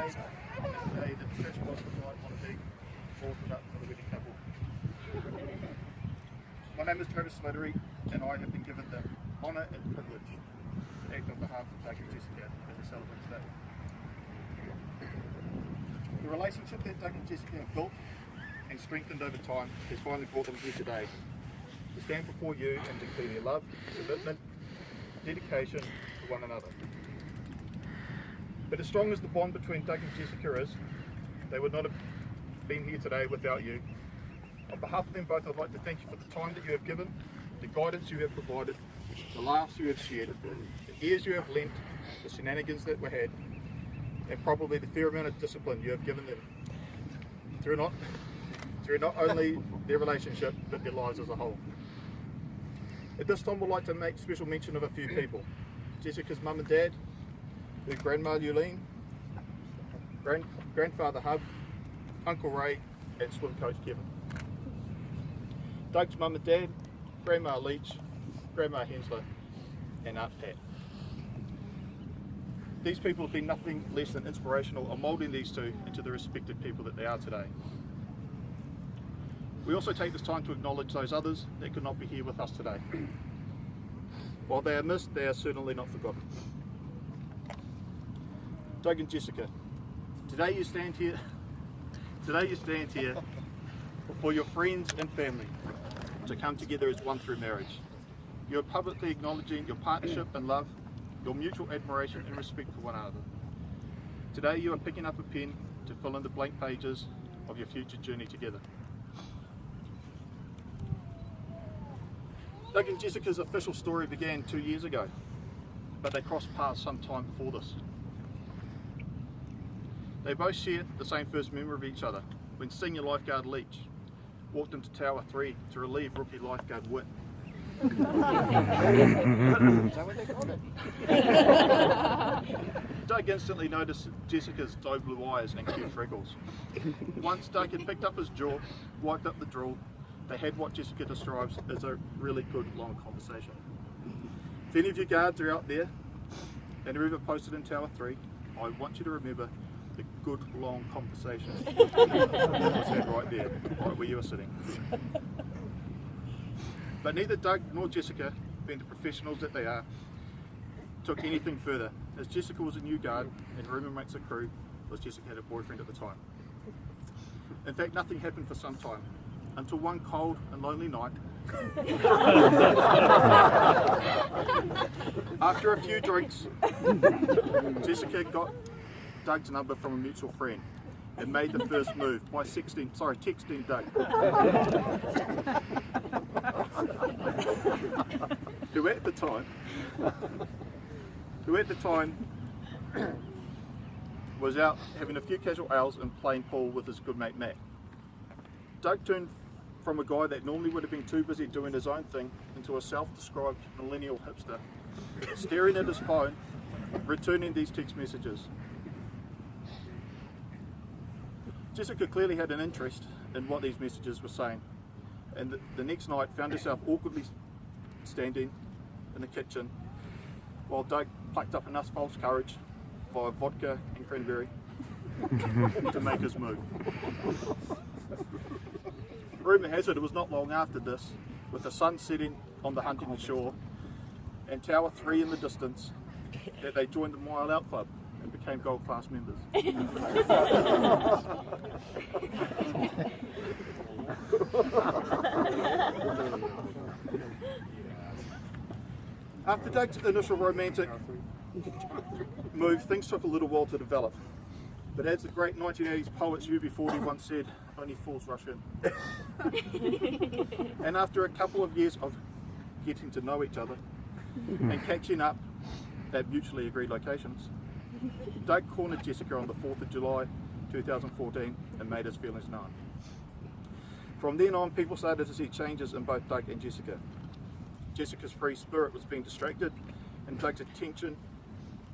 today is the day that the church gospel might want to be offered up for the wedding couple. My name is Travis Slattery, and I have been given the honour and privilege to act on behalf of Doug and Jessica as we celebrate today. The relationship that Doug and Jessica have built and strengthened over time has finally brought them here today to stand before you and declare their love, commitment, dedication to one another. But as strong as the bond between Doug and Jessica is, they would not have been here today without you. On behalf of them both, I'd like to thank you for the time that you have given, the guidance you have provided, the laughs you have shared, the ears you have lent, the shenanigans that were had, and probably the fair amount of discipline you have given them through not only their relationship, but their lives as a whole. At this time, we'd like to make special mention of a few people. Jessica's mum and dad, her grandma Yulene, grandfather Hub, Uncle Ray, and swim coach Kevin. Doug's mum and dad, Grandma Leach, Grandma Hensler, and Aunt Pat. These people have been nothing less than inspirational in moulding these two into the respected people that they are today. We also take this time to acknowledge those others that could not be here with us today. While they are missed, they are certainly not forgotten. Doug and Jessica, today you stand here before your friends and family to come together as one through marriage. You are publicly acknowledging your partnership and love, your mutual admiration and respect for one another. Today you are picking up a pen to fill in the blank pages of your future journey together. Doug and Jessica's official story began 2 years ago, but they crossed paths some time before this. They both shared the same first memory of each other when senior lifeguard Leach walked into Tower 3 to relieve rookie lifeguard Whit. Is that what they called it? Doug instantly noticed Jessica's doe blue eyes and cute freckles. Once Doug had picked up his jaw, wiped up the drool, they had what Jessica describes as a really good long conversation. If any of you guards are out there and are ever posted in Tower 3, I want you to remember the good long conversation that was had right there, right where you were sitting. But neither Doug nor Jessica, being the professionals that they are, took anything further, as Jessica was a new guard and roommates of crew, as Jessica had a boyfriend at the time. In fact, nothing happened for some time, until one cold and lonely night, after a few drinks, Jessica got Doug's number from a mutual friend and made the first move by texting Doug, who at the time was out having a few casual ales and playing pool with his good mate Matt. Doug turned from a guy that normally would have been too busy doing his own thing into a self-described millennial hipster, staring at his phone, returning these text messages. Jessica clearly had an interest in what these messages were saying, and the next night found herself awkwardly standing in the kitchen while Doug plucked up enough false courage via vodka and cranberry to make his move. Rumour has it was not long after this, with the sun setting on the Huntington shore and Tower 3 in the distance, that they joined the Mile Out Club and became gold class members. After Doug's initial romantic move, things took a little while to develop. But as the great 1980s poet UB40 once said, only fools rush in. And after a couple of years of getting to know each other and catching up at mutually agreed locations, Doug cornered Jessica on the 4th of July 2014 and made his feelings known. From then on, people started to see changes in both Doug and Jessica. Jessica's free spirit was being distracted, and Doug's attention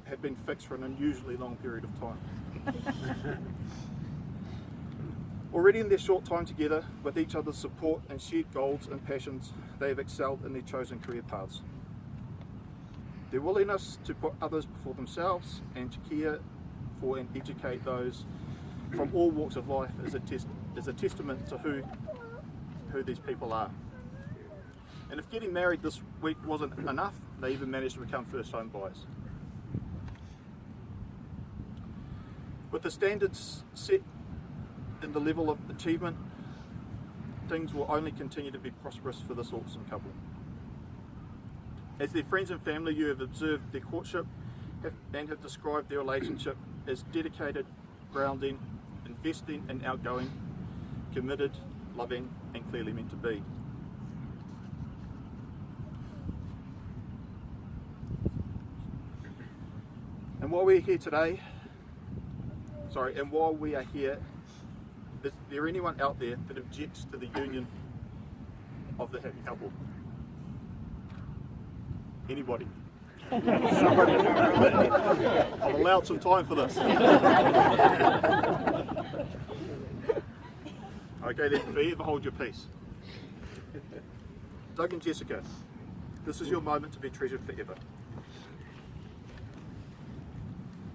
had been fixed for an unusually long period of time. Already in their short time together, with each other's support and shared goals and passions, they have excelled in their chosen career paths. Their willingness to put others before themselves and to care for and educate those from all walks of life is a testament to who these people are. And if getting married this week wasn't enough, they even managed to become first home buyers. With the standards set in the level of achievement, things will only continue to be prosperous for this awesome couple. As their friends and family, you have observed their courtship and have described their relationship as dedicated, grounding, investing and outgoing, committed, loving and clearly meant to be. And while we are here, is there anyone out there that objects to the union of the happy couple? Anybody? Somebody. I've allowed some time for this. Okay then, be ever hold your peace. Doug and Jessica, this is your moment to be treasured forever.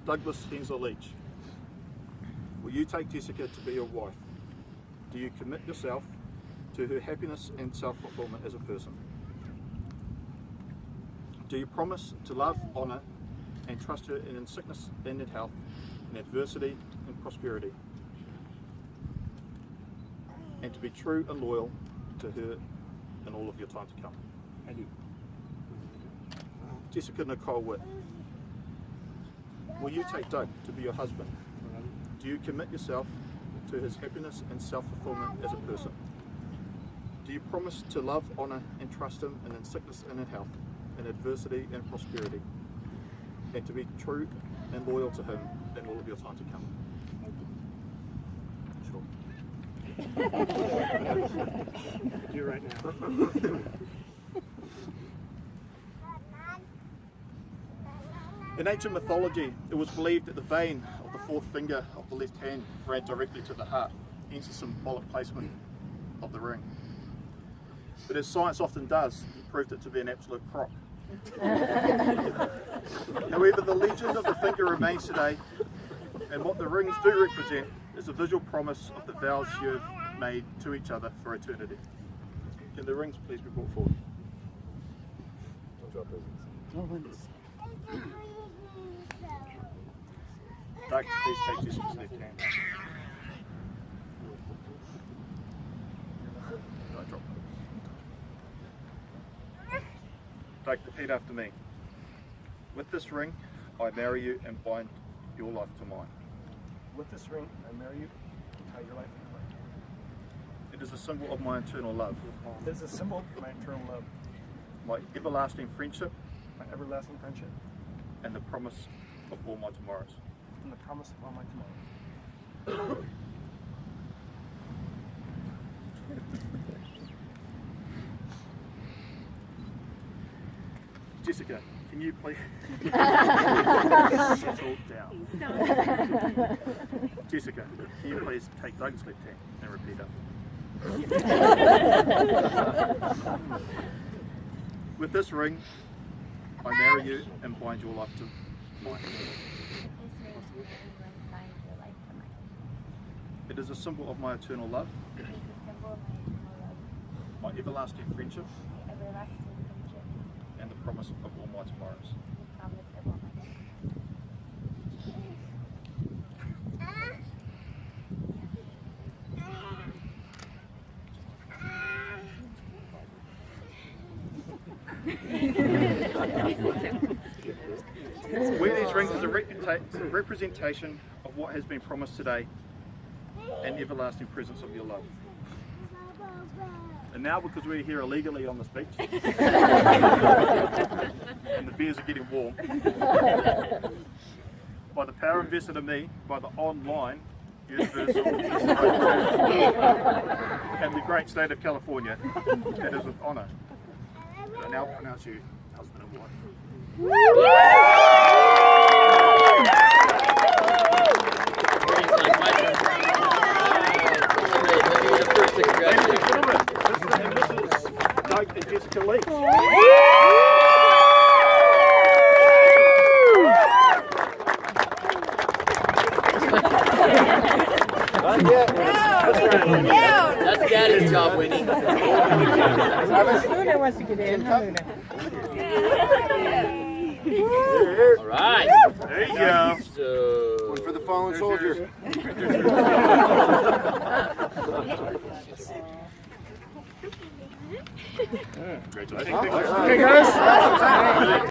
Douglas Hensler Leach, will you take Jessica to be your wife? Do you commit yourself to her happiness and self-fulfillment as a person? Do you promise to love, honour and trust her in sickness and in health, in adversity and prosperity? And to be true and loyal to her in all of your time to come? I do. Jessica Nicole Witt, will you take Doug to be your husband? Do you commit yourself to his happiness and self-fulfillment as a person? Do you promise to love, honour and trust him in sickness and in health, in adversity and prosperity, and to be true and loyal to him in all of your time to come? Sure. You right now. In ancient mythology, it was believed that the vein of the fourth finger of the left hand ran directly to the heart, hence the symbolic placement of the ring. But as science often does, it proved it to be an absolute crock. However, the legend of the finger remains today, and what the rings do represent is a visual promise of the vows you have made to each other for eternity. Can the rings please be brought forward? Doug, please take Jessica's left hand. Doug, repeat after me. With this ring, I marry you and bind your life to mine. With this ring, I marry you and tie your life to mine. It is a symbol of my eternal love. It is a symbol of my eternal love, My everlasting friendship, my everlasting friendship, and the promise of all my tomorrows. and the promise of all my tomorrows. Jessica, can you please settle down? Jessica, can you please take Doug's left hand and repeat after me? With this ring, I marry you and bind your life to mine. It is a symbol of my eternal love, my everlasting friendship, and the promise of all my tomorrows. Wear these rings as a representation of what has been promised today, and everlasting presence of your love. And now, because we're here illegally on this beach, and the beers are getting warm, by the power invested in me by the online Universal and the great state of California, it is with honour that I now pronounce you husband and wife. Ladies and gentlemen, Mr. and Mrs. Doug and Jessica Leach. That's Daddy's job, Winnie. Luna wants to get in. Huh, Luna? All right. There you go. So. One for the fallen soldier. Congratulations. Okay, guys.